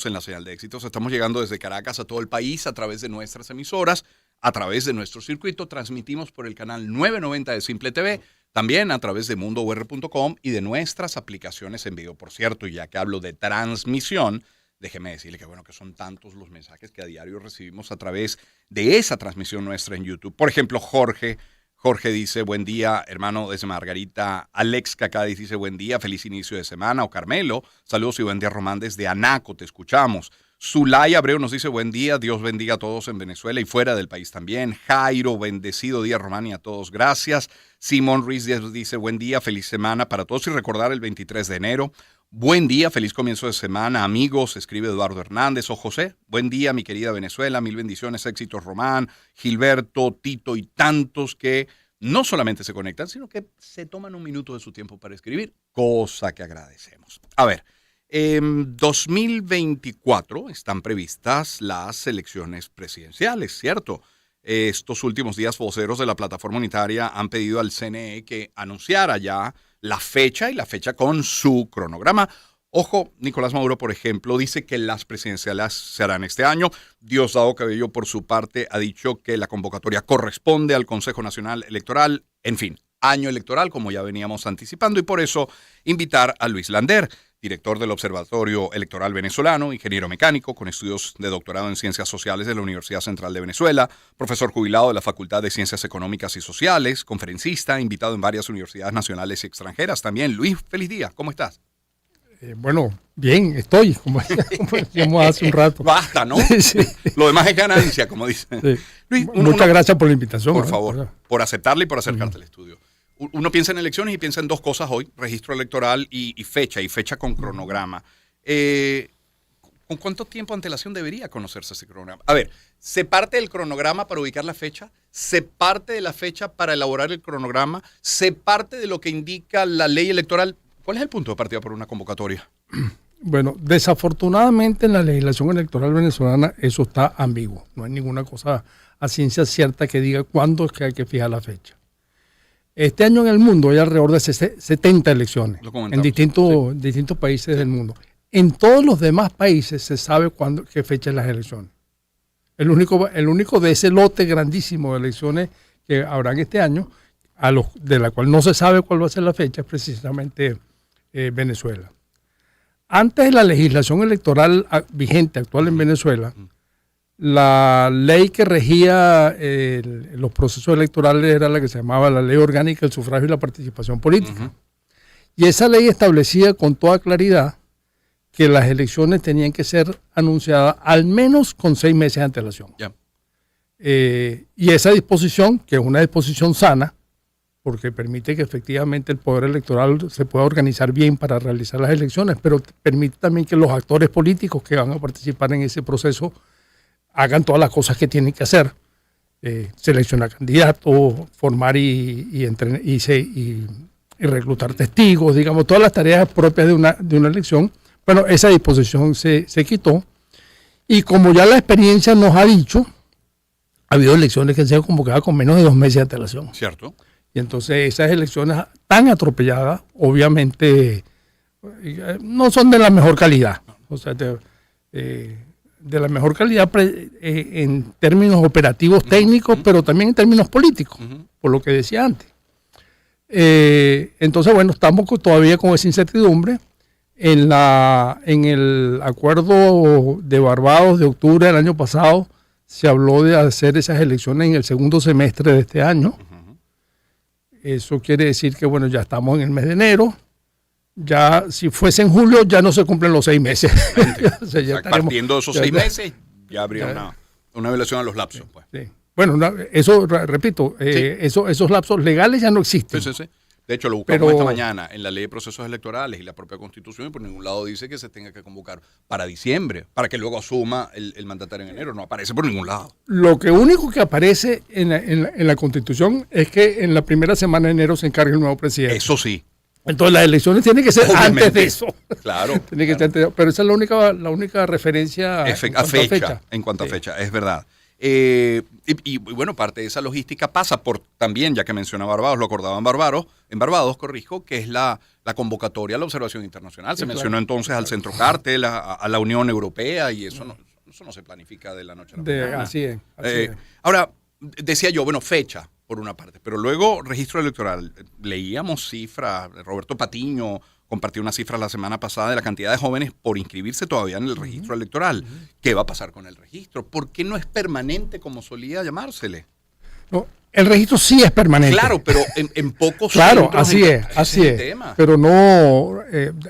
En la señal de éxitos estamos llegando desde Caracas a todo el país a través de nuestras emisoras, a través de nuestro circuito. Transmitimos por el canal 990 de Simple TV, también a través de mundour.com y de nuestras aplicaciones en video. Por cierto, ya que hablo de transmisión, déjeme decirle que bueno, que son tantos los mensajes que a diario recibimos a través de esa transmisión nuestra en YouTube. Por ejemplo, Jorge dice, buen día, hermano, desde Margarita. Alex Cacadis dice, buen día, feliz inicio de semana. O Carmelo, saludos y buen día, Román, desde Anaco, te escuchamos. Zulay Abreu nos dice, buen día, Dios bendiga a todos en Venezuela y fuera del país también. Jairo, bendecido día, Román, y a todos, gracias. Simón Ruiz dice, buen día, feliz semana para todos y recordar el 23 de enero. Buen día, feliz comienzo de semana, amigos, escribe Eduardo Hernández. O José, buen día, mi querida Venezuela, mil bendiciones, éxitos, Román, Gilberto, Tito y tantos que no solamente se conectan, sino que se toman un minuto de su tiempo para escribir, cosa que agradecemos. A ver, en 2024 están previstas las elecciones presidenciales, ¿cierto? Estos últimos días, voceros de la plataforma unitaria han pedido al CNE que anunciara ya la fecha y la fecha con su cronograma. Ojo, Nicolás Maduro, por ejemplo, dice que las presidenciales se harán este año. Diosdado Cabello, por su parte, ha dicho que la convocatoria corresponde al Consejo Nacional Electoral. En fin, año electoral, como ya veníamos anticipando, y por eso invitar a Luis Lander, director del Observatorio Electoral Venezolano, ingeniero mecánico con estudios de doctorado en Ciencias Sociales de la Universidad Central de Venezuela, profesor jubilado de la Facultad de Ciencias Económicas y Sociales, conferencista, invitado en varias universidades nacionales y extranjeras. También, Luis, feliz día, ¿cómo estás? Bueno, bien, estoy, como decíamos hace un rato. Basta, ¿no? Sí. Lo demás es ganancia, como dicen. Sí. Luis, muchas gracias por la invitación. Por favor, por aceptarla y por acercarte al estudio. Uno piensa en elecciones y piensa en dos cosas hoy, registro electoral y fecha con cronograma. ¿Con cuánto tiempo de antelación debería conocerse ese cronograma? A ver, ¿se parte del cronograma para ubicar la fecha? ¿Se parte de la fecha para elaborar el cronograma? ¿Se parte de lo que indica la ley electoral? ¿Cuál es el punto de partida para una convocatoria? Bueno, desafortunadamente en la legislación electoral venezolana eso está ambiguo. No hay ninguna cosa a ciencia cierta que diga cuándo es que hay que fijar la fecha. Este año en el mundo hay alrededor de 70 elecciones en distintos países del mundo. En todos los demás países se sabe qué fecha es las elecciones. El único de ese lote grandísimo de elecciones que habrán este año, de la cual no se sabe cuál va a ser la fecha, es precisamente Venezuela. Antes de la legislación electoral vigente actual en Venezuela, la ley que regía los procesos electorales era la que se llamaba la Ley Orgánica del Sufragio y la Participación Política. Y esa ley establecía con toda claridad que las elecciones tenían que ser anunciadas al menos con 6 meses de antelación. Y esa disposición, que es una disposición sana, porque permite que efectivamente el poder electoral se pueda organizar bien para realizar las elecciones, pero permite también que los actores políticos que van a participar en ese proceso hagan todas las cosas que tienen que hacer. Seleccionar candidatos, formar y reclutar testigos, digamos, todas las tareas propias de una elección. Bueno, esa disposición se quitó. Y como ya la experiencia nos ha dicho, ha habido elecciones que se han convocado con menos de 2 meses de antelación. Cierto. Y entonces esas elecciones tan atropelladas, obviamente, no son de la mejor calidad. O sea, de la mejor calidad en términos operativos técnicos, pero también en términos políticos, por lo que decía antes. Entonces, bueno, estamos todavía con esa incertidumbre. En el acuerdo de Barbados de octubre del año pasado se habló de hacer esas elecciones en el segundo semestre de este año. Eso quiere decir que, bueno, ya estamos en el mes de enero. Ya, si fuese en julio, ya no se cumplen los 6 meses. O sea, ya partiendo de esos 6 meses, ya habría una violación a los lapsos. Sí, pues. sí. Bueno, eso, repito, esos lapsos legales ya no existen. Sí. De hecho, lo buscamos esta mañana en la Ley de Procesos Electorales y la propia Constitución, y por ningún lado dice que se tenga que convocar para diciembre, para que luego asuma el mandatario en enero. No aparece por ningún lado. Lo único que aparece en la Constitución es que en la primera semana de enero se encargue el nuevo presidente. Eso sí. Entonces las elecciones tienen que ser antes de eso. Claro. Tiene que ser antes de, pero esa es la única referencia en cuanto a fecha, es verdad. Y bueno, parte de esa logística pasa por también, ya que menciona Barbados, lo acordaba en Barbados, corrijo, que es la convocatoria a la observación internacional. Se mencionó entonces al Centro Cártel, a la Unión Europea, y eso no se planifica de la noche a la mañana. Así es. Ahora, decía yo, bueno, fecha, por una parte, pero luego registro electoral. Leíamos cifras, Roberto Patiño compartió una cifra la semana pasada de la cantidad de jóvenes por inscribirse todavía en el registro electoral. ¿Qué va a pasar con el registro? ¿Por qué no es permanente como solía llamársele? No, el registro sí es permanente. Claro, pero en pocos claro, así es. Tema. Pero no,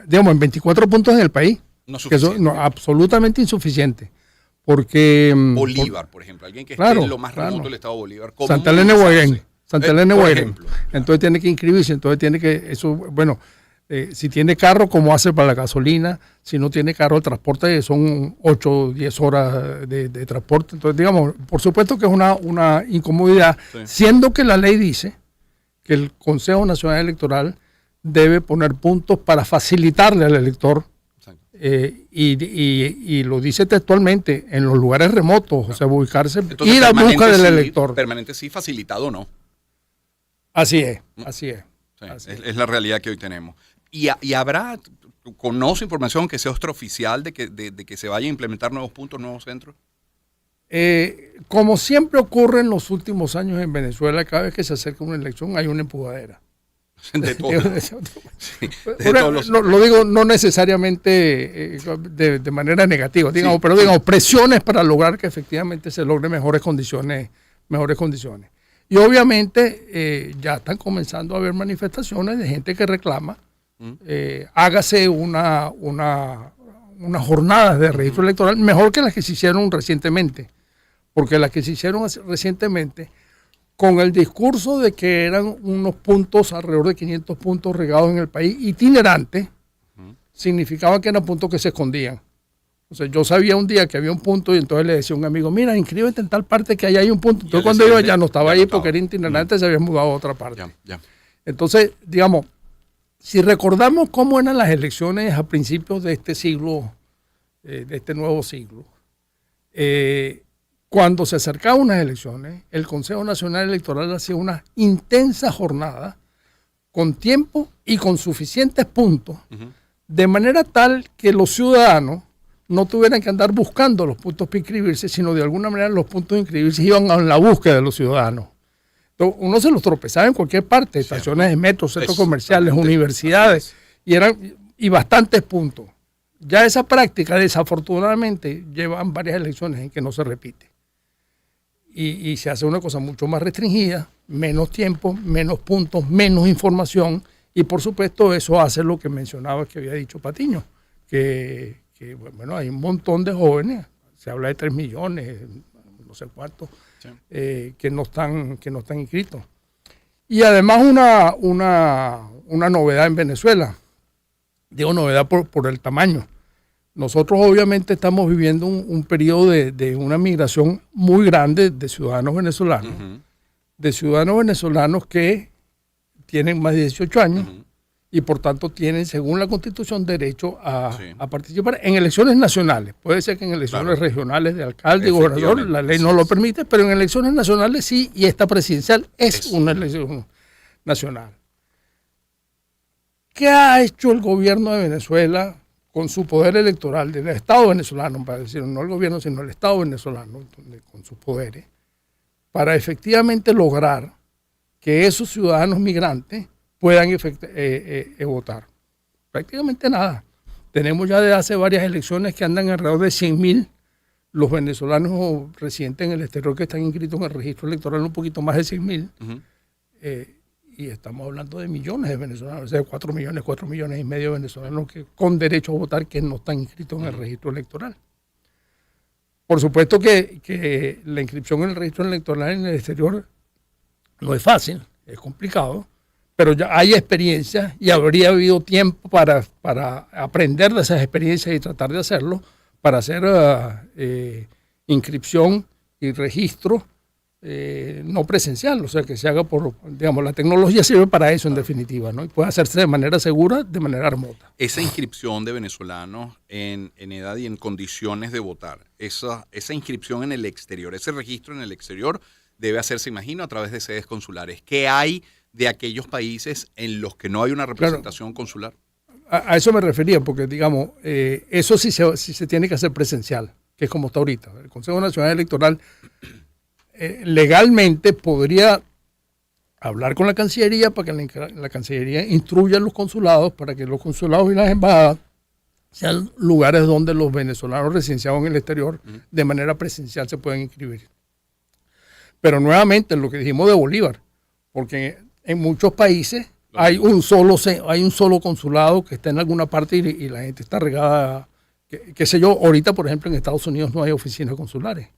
digamos, en 24 puntos en el país, no que son absolutamente insuficientes. Porque Bolívar, por ejemplo, alguien que claro, esté en lo más remoto del estado de Bolívar. Santa Elena de Guairén. Santa Elena de Guairén. Entonces tiene que inscribirse, entonces tiene que, eso, bueno, si tiene carro, ¿cómo hace para la gasolina? Si no tiene carro, el transporte son 8 o 10 horas de transporte. Entonces, digamos, por supuesto que es una incomodidad, siendo que la ley dice que el Consejo Nacional Electoral debe poner puntos para facilitarle al elector. Y lo dice textualmente, en los lugares remotos, o sea, ubicarse, entonces, ir a busca del elector. Permanente sí, facilitado no. Así es. Sí, es la realidad que hoy tenemos. Y habrá, ¿conoce información que sea extraoficial de que se vaya a implementar nuevos puntos, nuevos centros? Como siempre ocurre en los últimos años en Venezuela, cada vez que se acerca una elección hay una empujadera. De todo. Lo digo no necesariamente de manera negativa, digamos, pero digamos, presiones para lograr que efectivamente se logren mejores condiciones. Y obviamente ya están comenzando a haber manifestaciones de gente que reclama, hágase unas jornadas de registro electoral mejor que las que se hicieron recientemente, porque las que se hicieron recientemente, con el discurso de que eran unos puntos, alrededor de 500 puntos regados en el país, itinerantes, significaba que eran puntos que se escondían. O sea, yo sabía un día que había un punto y entonces le decía a un amigo, mira, inscríbete en tal parte que ahí hay un punto. Entonces cuando yo ya no estaba ahí porque era itinerante, se había mudado a otra parte. Entonces, digamos, si recordamos cómo eran las elecciones a principios de este siglo, de este nuevo siglo, cuando se acercaban unas elecciones, el Consejo Nacional Electoral hacía una intensa jornada con tiempo y con suficientes puntos, de manera tal que los ciudadanos no tuvieran que andar buscando los puntos para inscribirse, sino de alguna manera los puntos de inscribirse iban a la búsqueda de los ciudadanos. Entonces, uno se los tropezaba en cualquier parte, estaciones de metro, centros comerciales, universidades, y bastantes puntos. Ya esa práctica, desafortunadamente, llevan varias elecciones en que no se repite. Y se hace una cosa mucho más restringida, menos tiempo, menos puntos, menos información, y por supuesto eso hace lo que mencionaba que había dicho Patiño, que bueno, hay un montón de jóvenes, se habla de 3 millones, no sé cuántos, que no están inscritos. Y además una novedad en Venezuela, digo novedad por el tamaño. Nosotros obviamente estamos viviendo un periodo de una migración muy grande de ciudadanos venezolanos, que tienen más de 18 años y por tanto tienen, según la Constitución, derecho a participar en elecciones nacionales. Puede ser que en elecciones regionales de alcalde y gobernador la ley no lo permite, pero en elecciones nacionales sí, y esta presidencial es una elección nacional. ¿Qué ha hecho el gobierno de Venezuela con su poder electoral, del Estado venezolano, para decir, no el gobierno, sino el Estado venezolano, con sus poderes, para efectivamente lograr que esos ciudadanos migrantes puedan votar? Prácticamente nada. Tenemos ya desde hace varias elecciones que andan alrededor de 100.000 los venezolanos residentes en el exterior que están inscritos en el registro electoral, un poquito más de 100.000. Y estamos hablando de millones de venezolanos, o sea, 4 millones y medio de venezolanos con derecho a votar que no están inscritos en el registro electoral. Por supuesto que la inscripción en el registro electoral en el exterior no es fácil, es complicado, pero ya hay experiencias y habría habido tiempo para aprender de esas experiencias y tratar de hacerlo, para hacer inscripción y registro no presencial, o sea, que se haga por, digamos, la tecnología sirve para eso en definitiva, ¿no? Y puede hacerse de manera segura, de manera remota. Esa inscripción de venezolanos en edad y en condiciones de votar, esa inscripción en el exterior, ese registro en el exterior debe hacerse, imagino, a través de sedes consulares. ¿Qué hay de aquellos países en los que no hay una representación consular? A eso me refería, porque, digamos, eso sí se tiene que hacer presencial, que es como está ahorita. El Consejo Nacional Electoral legalmente podría hablar con la Cancillería para que la Cancillería instruya a los consulados para que los consulados y las embajadas sean lugares donde los venezolanos residenciados en el exterior de manera presencial se pueden inscribir. Pero nuevamente lo que dijimos de Bolívar, porque en muchos países hay un solo consulado que está en alguna parte y la gente está regada, qué sé yo, ahorita por ejemplo en Estados Unidos no hay oficinas consulares.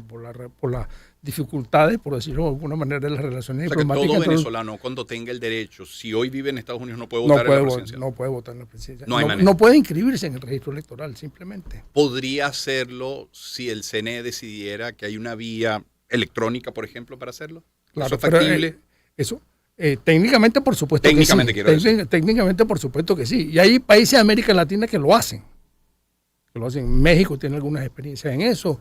Por las dificultades, por decirlo de alguna manera, de las relaciones diplomáticas. Todo venezolano, cuando tenga el derecho, si hoy vive en Estados Unidos, no puede votar en la presidencia. No puede votar en la presidencia. No puede inscribirse en el registro electoral, simplemente. ¿Podría hacerlo si el CNE decidiera que hay una vía electrónica, por ejemplo, para hacerlo? Claro, ¿Eso es factible? Técnicamente, por supuesto que sí. Técnicamente, por supuesto que sí. Y hay países de América Latina que lo hacen. México tiene algunas experiencias en eso.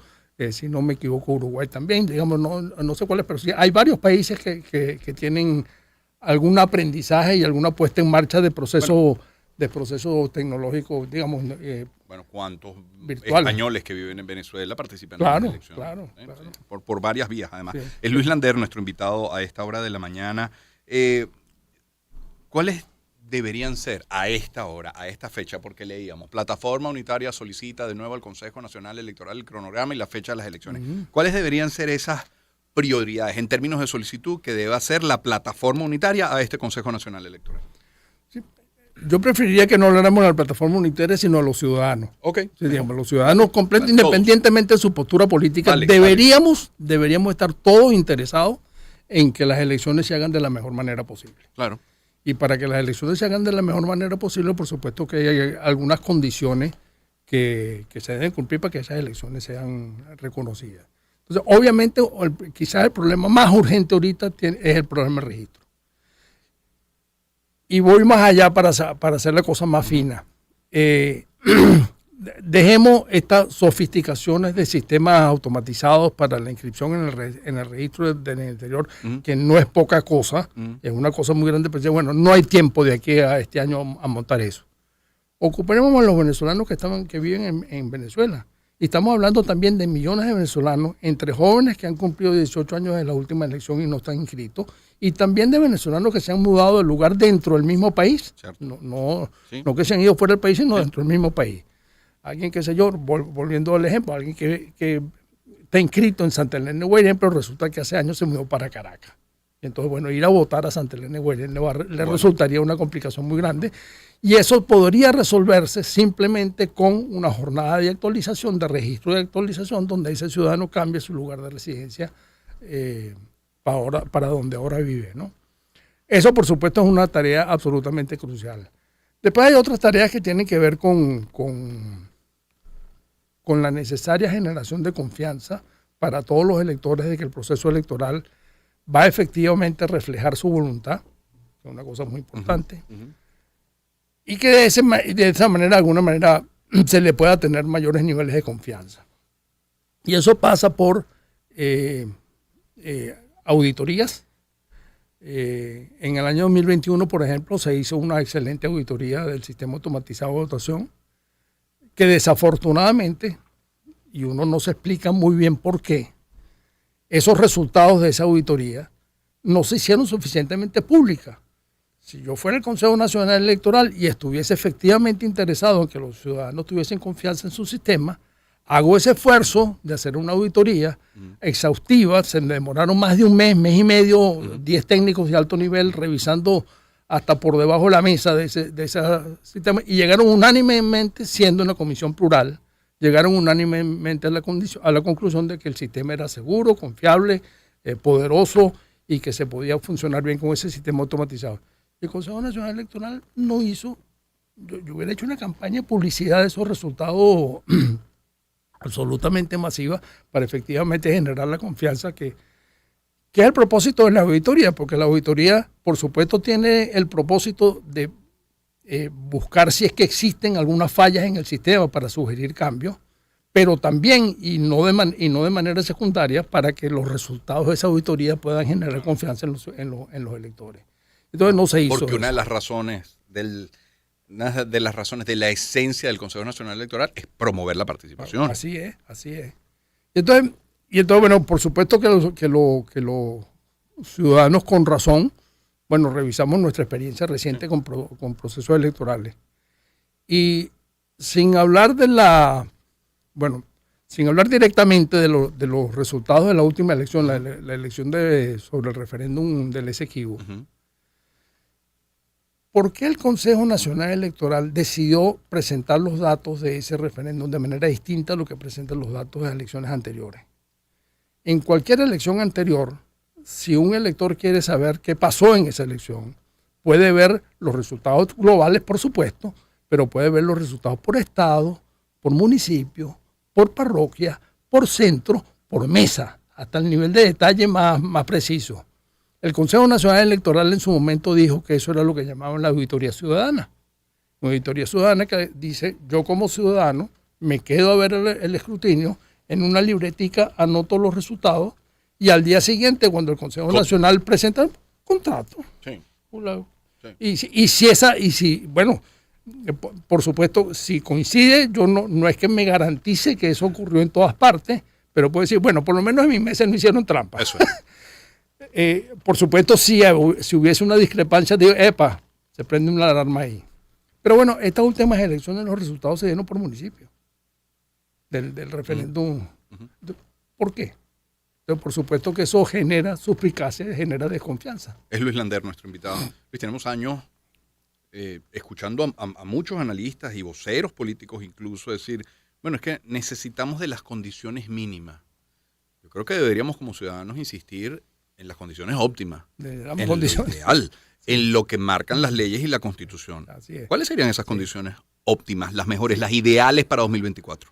Si no me equivoco, Uruguay también, digamos, no sé cuáles, pero sí hay varios países que tienen algún aprendizaje y alguna puesta en marcha de proceso tecnológico, digamos, ¿cuántos virtuales. Españoles que viven en Venezuela participan en la elección? Claro. Sí, por varias vías, además. Sí. Es Luis Lander, nuestro invitado a esta hora de la mañana. ¿Cuáles deberían ser a esta hora, a esta fecha? Porque leíamos, Plataforma Unitaria solicita de nuevo al Consejo Nacional Electoral el cronograma y la fecha de las elecciones. ¿Cuáles deberían ser esas prioridades en términos de solicitud que debe hacer la Plataforma Unitaria a este Consejo Nacional Electoral? Sí. Yo preferiría que no habláramos de la Plataforma Unitaria, sino a los ciudadanos. Ok. Sí, digamos, los ciudadanos independientemente de su postura política, deberíamos estar todos interesados en que las elecciones se hagan de la mejor manera posible. Claro. Y para que las elecciones se hagan de la mejor manera posible, por supuesto que hay algunas condiciones que se deben cumplir para que esas elecciones sean reconocidas. Entonces, obviamente, quizás el problema más urgente ahorita es el problema del registro. Y voy más allá para hacer la cosa más fina. Dejemos estas sofisticaciones de sistemas automatizados para la inscripción en el registro del interior, que no es poca cosa, es una cosa muy grande, pero bueno, no hay tiempo de aquí a este año a montar eso. Ocupemos a los venezolanos que viven en Venezuela. Y estamos hablando también de millones de venezolanos, entre jóvenes que han cumplido 18 años en la última elección y no están inscritos, y también de venezolanos que se han mudado del lugar dentro del mismo país, no que se han ido fuera del país, sino dentro del mismo país. Alguien, qué sé yo, volviendo al ejemplo, alguien que está inscrito en Santa Elena de Guairén, pero resulta que hace años se mudó para Caracas. Y entonces, bueno, ir a votar a Santa Elena de Guairén le resultaría una complicación muy grande. Y eso podría resolverse simplemente con una jornada de actualización, de registro de actualización, donde ese ciudadano cambie su lugar de residencia para donde ahora vive, ¿no? Eso, por supuesto, es una tarea absolutamente crucial. Después hay otras tareas que tienen que ver con la necesaria generación de confianza para todos los electores de que el proceso electoral va efectivamente a reflejar su voluntad, que es una cosa muy importante, y que de esa manera, de alguna manera, se le pueda tener mayores niveles de confianza. Y eso pasa por auditorías. En el año 2021, por ejemplo, se hizo una excelente auditoría del sistema automatizado de votación, que desafortunadamente, y uno no se explica muy bien por qué, esos resultados de esa auditoría no se hicieron suficientemente públicas. Si yo fuera el Consejo Nacional Electoral y estuviese efectivamente interesado en que los ciudadanos tuviesen confianza en su sistema, hago ese esfuerzo de hacer una auditoría exhaustiva. Se demoraron más de un mes y medio, 10 técnicos de alto nivel revisando hasta por debajo de la mesa de ese sistema, y llegaron unánimemente, siendo una comisión plural, llegaron unánimemente a la conclusión de que el sistema era seguro, confiable, poderoso, y que se podía funcionar bien con ese sistema automatizado. El Consejo Nacional Electoral no hizo, yo hubiera hecho una campaña de publicidad de esos resultados absolutamente masiva para efectivamente generar la confianza que ¿Qué es el propósito de la auditoría? Porque la auditoría, por supuesto, tiene el propósito de buscar si es que existen algunas fallas en el sistema para sugerir cambios, pero también, y no de manera secundaria, para que los resultados de esa auditoría puedan generar confianza en los electores. Entonces no se hizo. Porque eso. una de las razones de la esencia del Consejo Nacional Electoral es promover la participación. Así es. Y entonces, bueno, por supuesto que los ciudadanos con razón, bueno, revisamos nuestra experiencia reciente con procesos electorales. Y sin hablar sin hablar directamente de los resultados de la última elección, la elección sobre el referéndum del Esequibo, ¿por qué el Consejo Nacional Electoral decidió presentar los datos de ese referéndum de manera distinta a lo que presentan los datos de las elecciones anteriores? En cualquier elección anterior, si un elector quiere saber qué pasó en esa elección, puede ver los resultados globales, por supuesto, pero puede ver los resultados por estado, por municipio, por parroquia, por centro, por mesa, hasta el nivel de detalle más preciso. El Consejo Nacional Electoral en su momento dijo que eso era lo que llamaban la auditoría ciudadana. Una auditoría ciudadana que dice, yo como ciudadano me quedo a ver el escrutinio, en una libretica anoto los resultados y al día siguiente cuando el Consejo Nacional presenta el contrato. Sí. Bueno, por supuesto, si coincide, yo no es que me garantice que eso ocurrió en todas partes, pero puedo decir, bueno, por lo menos en mi mesa no hicieron trampa. Eso es. Por supuesto, si hubiese una discrepancia, digo, epa, se prende una alarma ahí. Pero bueno, estas últimas elecciones los resultados se dieron por municipio del referéndum. ¿Por qué? Entonces, por supuesto que eso genera suspicacia, genera desconfianza. Es Luis Lander, nuestro invitado. Luis, tenemos años escuchando a muchos analistas y voceros políticos incluso decir, bueno, es que necesitamos de las condiciones mínimas. Yo creo que deberíamos como ciudadanos insistir en las condiciones óptimas, en lo ideal, en lo que marcan las leyes y la Constitución. ¿Cuáles serían esas condiciones óptimas, las mejores, las ideales para 2024?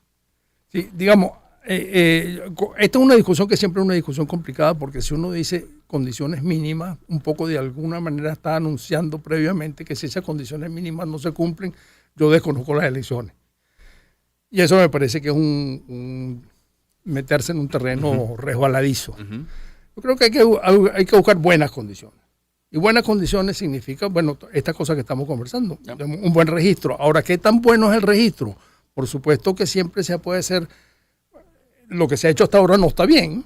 Sí, digamos, esta es una discusión que siempre es una discusión complicada porque si uno dice condiciones mínimas, un poco de alguna manera está anunciando previamente que si esas condiciones mínimas no se cumplen, yo desconozco las elecciones. Y eso me parece que es un meterse en un terreno resbaladizo. Yo creo que hay que buscar buenas condiciones. Y buenas condiciones significa, bueno, esta cosa que estamos conversando, un buen registro. Ahora, ¿qué tan bueno es el registro? Por supuesto que siempre se puede hacer, lo que se ha hecho hasta ahora no está bien.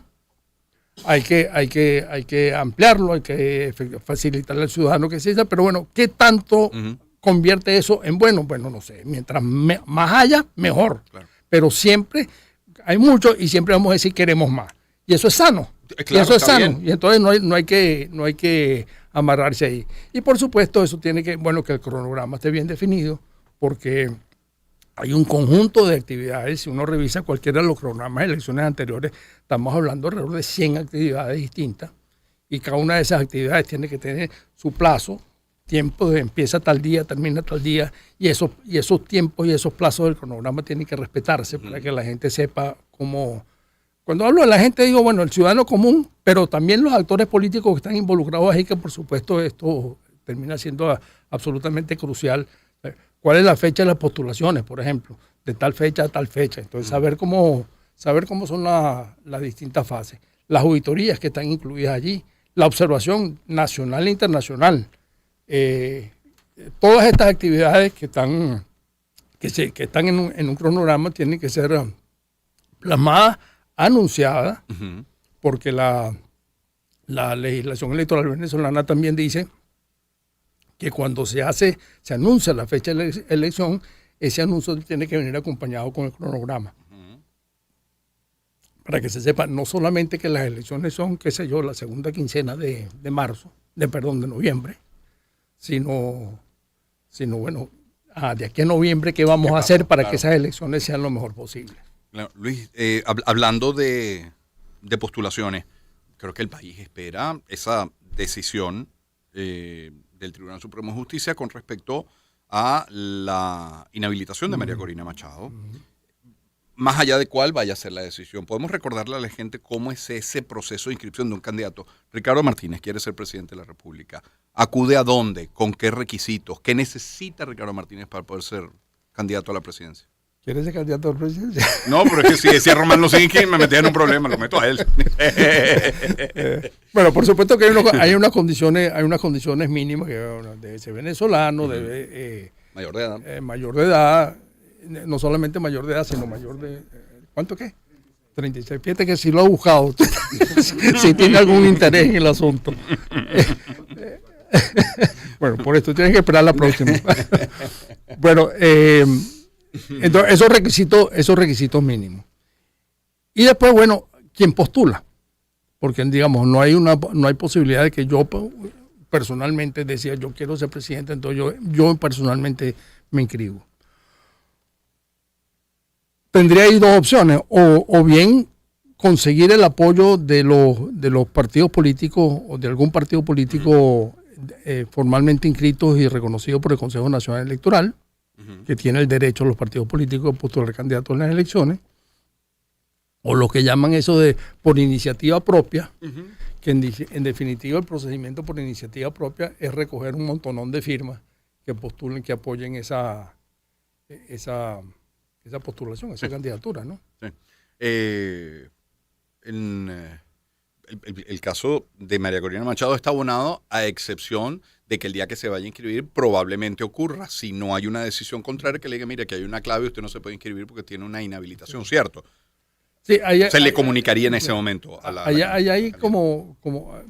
Hay que ampliarlo, hay que facilitarle al ciudadano que exista, pero bueno, ¿qué tanto convierte eso en bueno? Bueno, no sé, mientras más haya, mejor. Claro. Pero siempre hay mucho y siempre vamos a decir queremos más. Y eso es sano. Claro, y eso es sano. Bien. Y entonces no hay que amarrarse ahí. Y por supuesto eso tiene que, bueno, que el cronograma esté bien definido, porque hay un conjunto de actividades. Si uno revisa cualquiera de los cronogramas de elecciones anteriores, estamos hablando alrededor de 100 actividades distintas. Y cada una de esas actividades tiene que tener su plazo, tiempo de empieza tal día, termina tal día. Y esos tiempos y esos plazos del cronograma tienen que respetarse para que la gente sepa cómo. Cuando hablo de la gente digo, bueno, el ciudadano común, pero también los actores políticos que están involucrados ahí, que por supuesto esto termina siendo absolutamente crucial. ¿Cuál es la fecha de las postulaciones, por ejemplo? De tal fecha a tal fecha. Entonces, saber cómo son las distintas fases. Las auditorías que están incluidas allí, la observación nacional e internacional. Todas estas actividades que están en un cronograma tienen que ser plasmadas, anunciadas, porque la legislación electoral venezolana también dice que cuando se anuncia la fecha de la elección, ese anuncio tiene que venir acompañado con el cronograma. Para que se sepa, no solamente que las elecciones son, qué sé yo, la segunda quincena de noviembre, sino bueno, de aquí a noviembre, ¿qué vamos a hacer para que esas elecciones sean lo mejor posible? Claro, Luis, hablando de postulaciones, creo que el país espera esa decisión del Tribunal Supremo de Justicia con respecto a la inhabilitación de María Corina Machado. más allá de cuál vaya a ser la decisión, podemos recordarle a la gente cómo es ese proceso de inscripción de un candidato. Ricardo Martínez quiere ser presidente de la República. ¿Acude a dónde? ¿Con qué requisitos? ¿Qué necesita Ricardo Martínez para poder ser candidato a la presidencia? ¿Quieres ser candidato a la presidencia? No, pero es que si decía Román Losinski me metía en un problema, lo meto a él. Bueno, por supuesto que hay unas condiciones mínimas, que debe ser venezolano, debe mayor de edad, no solamente mayor de edad, sino mayor de ¿cuánto qué? 36. Fíjate que si lo ha buscado, si tiene algún interés en el asunto. Bueno, por esto tienes que esperar la próxima. Bueno, entonces esos requisitos mínimos. Y después, bueno, ¿quién postula? Porque, digamos, no hay posibilidad de que yo personalmente decía, yo quiero ser presidente, entonces yo personalmente me inscribo. Tendría ahí dos opciones, o bien conseguir el apoyo de los partidos políticos o de algún partido político formalmente inscritos y reconocidos por el Consejo Nacional Electoral, que tiene el derecho a los partidos políticos a postular candidatos en las elecciones, o lo que llaman eso de por iniciativa propia, que en definitiva el procedimiento por iniciativa propia es recoger un montonón de firmas que postulen, que apoyen esa postulación, esa candidatura, ¿no? Sí. El caso de María Corina Machado está abonado a excepción de que el día que se vaya a inscribir probablemente ocurra. Si no hay una decisión contraria que le diga, mire, que hay una clave, usted no se puede inscribir porque tiene una inhabilitación, ¿cierto? Sí, se le comunicaría en ese momento. Hay como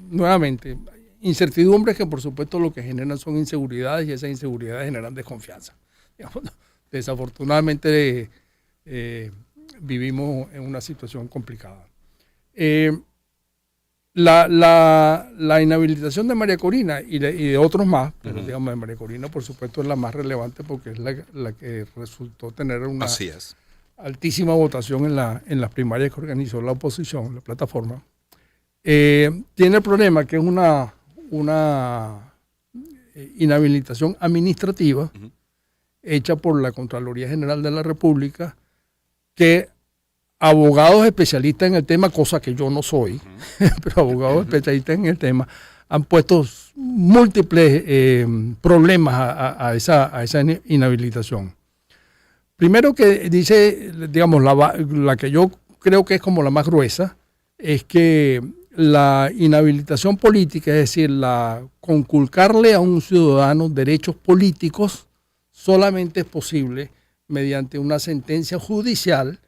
nuevamente, incertidumbres que por supuesto lo que generan son inseguridades y esas inseguridades generan desconfianza. Desafortunadamente vivimos en una situación complicada. La inhabilitación de María Corina y de otros más, pero digamos de María Corina por supuesto es la más relevante porque es la que resultó tener una altísima votación en las primarias que organizó la oposición, la plataforma. Tiene el problema que es una inhabilitación administrativa hecha por la Contraloría General de la República, que abogados especialistas en el tema, cosa que yo no soy, pero abogados especialistas en el tema, han puesto múltiples problemas a esa inhabilitación. Primero que dice, digamos, la que yo creo que es como la más gruesa, es que la inhabilitación política, es decir, conculcarle a un ciudadano derechos políticos, solamente es posible mediante una sentencia judicial,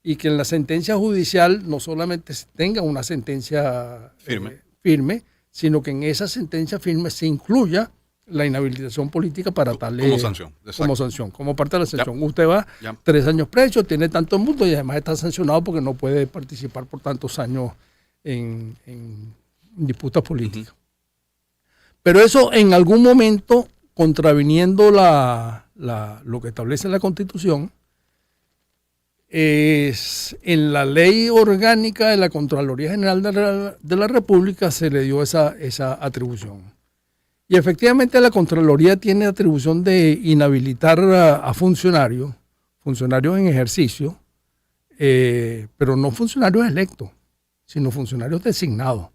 y que en la sentencia judicial no solamente tenga una sentencia firme, sino que en esa sentencia firme se incluya la inhabilitación política para tal como sanción, como parte de la sanción. Ya. Usted va 3 años preso, tiene tanto multa y además está sancionado porque no puede participar por tantos años en disputas políticas. Pero eso en algún momento, contraviniendo lo que establece la Constitución, en la ley orgánica de la Contraloría General de la República se le dio esa atribución. Y efectivamente la Contraloría tiene atribución de inhabilitar a funcionarios en ejercicio, pero no funcionarios electos, sino funcionarios designados.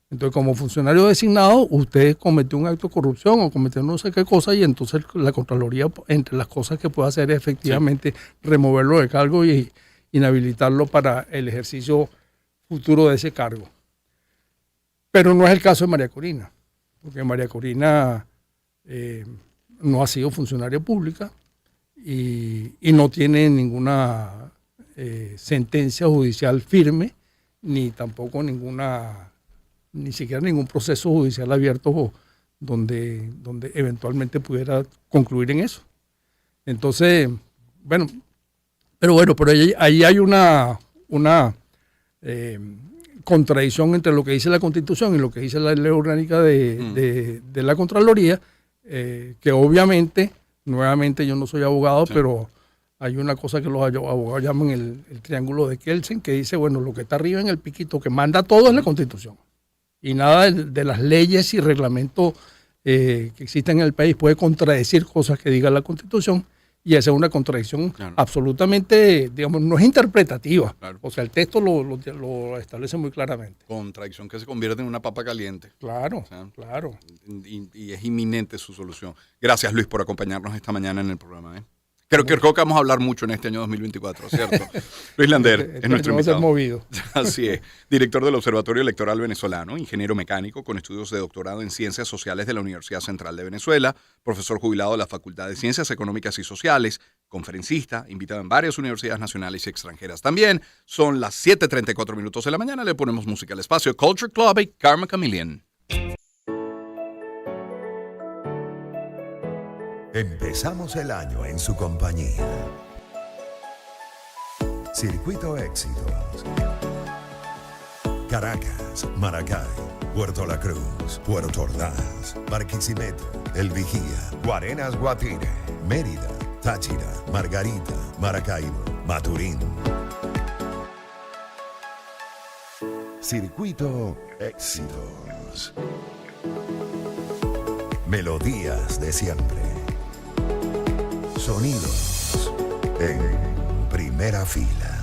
Entonces, como funcionario designado, usted cometió un acto de corrupción o cometió no sé qué cosa, y entonces la Contraloría, entre las cosas que puede hacer es efectivamente removerlo de cargo y inhabilitarlo para el ejercicio futuro de ese cargo. Pero no es el caso de María Corina, porque María Corina no ha sido funcionaria pública y no tiene ninguna sentencia judicial firme, ni tampoco ni siquiera ningún proceso judicial abierto donde eventualmente pudiera concluir en eso. Entonces, pero ahí hay una contradicción entre lo que dice la Constitución y lo que dice la ley orgánica de la Contraloría, que obviamente, nuevamente yo no soy abogado, pero hay una cosa que los abogados llaman el triángulo de Kelsen, que dice, bueno, lo que está arriba en el piquito que manda todo es la Constitución. Y nada de las leyes y reglamentos que existen en el país puede contradecir cosas que diga la Constitución, Y esa es una contradicción Claro. absolutamente, digamos, no es interpretativa. Claro. O sea, el texto lo establece muy claramente. Contradicción que se convierte en una papa caliente. Claro, sea, claro. Y es inminente su solución. Gracias, Luis, por acompañarnos esta mañana en el programa. Creo que vamos a hablar mucho en este año 2024, ¿cierto? Luis Lander es nuestro Vamos a ser invitado. movido. Así es. Director del Observatorio Electoral Venezolano, ingeniero mecánico con estudios de doctorado en Ciencias Sociales de la Universidad Central de Venezuela, profesor jubilado de la Facultad de Ciencias Económicas y Sociales, conferencista, invitado en varias universidades nacionales y extranjeras. También son las 7:34 minutos de la mañana. Le ponemos música al espacio. Culture Club y Karma Chameleon. Empezamos el año en su compañía. Circuito Éxitos. Caracas, Maracay, Puerto La Cruz, Puerto Ordaz, Barquisimeto, El Vigía, Guarenas Guatire, Mérida, Táchira, Margarita, Maracaibo, Maturín. Circuito Éxitos. Melodías de siempre. Sonidos en primera fila.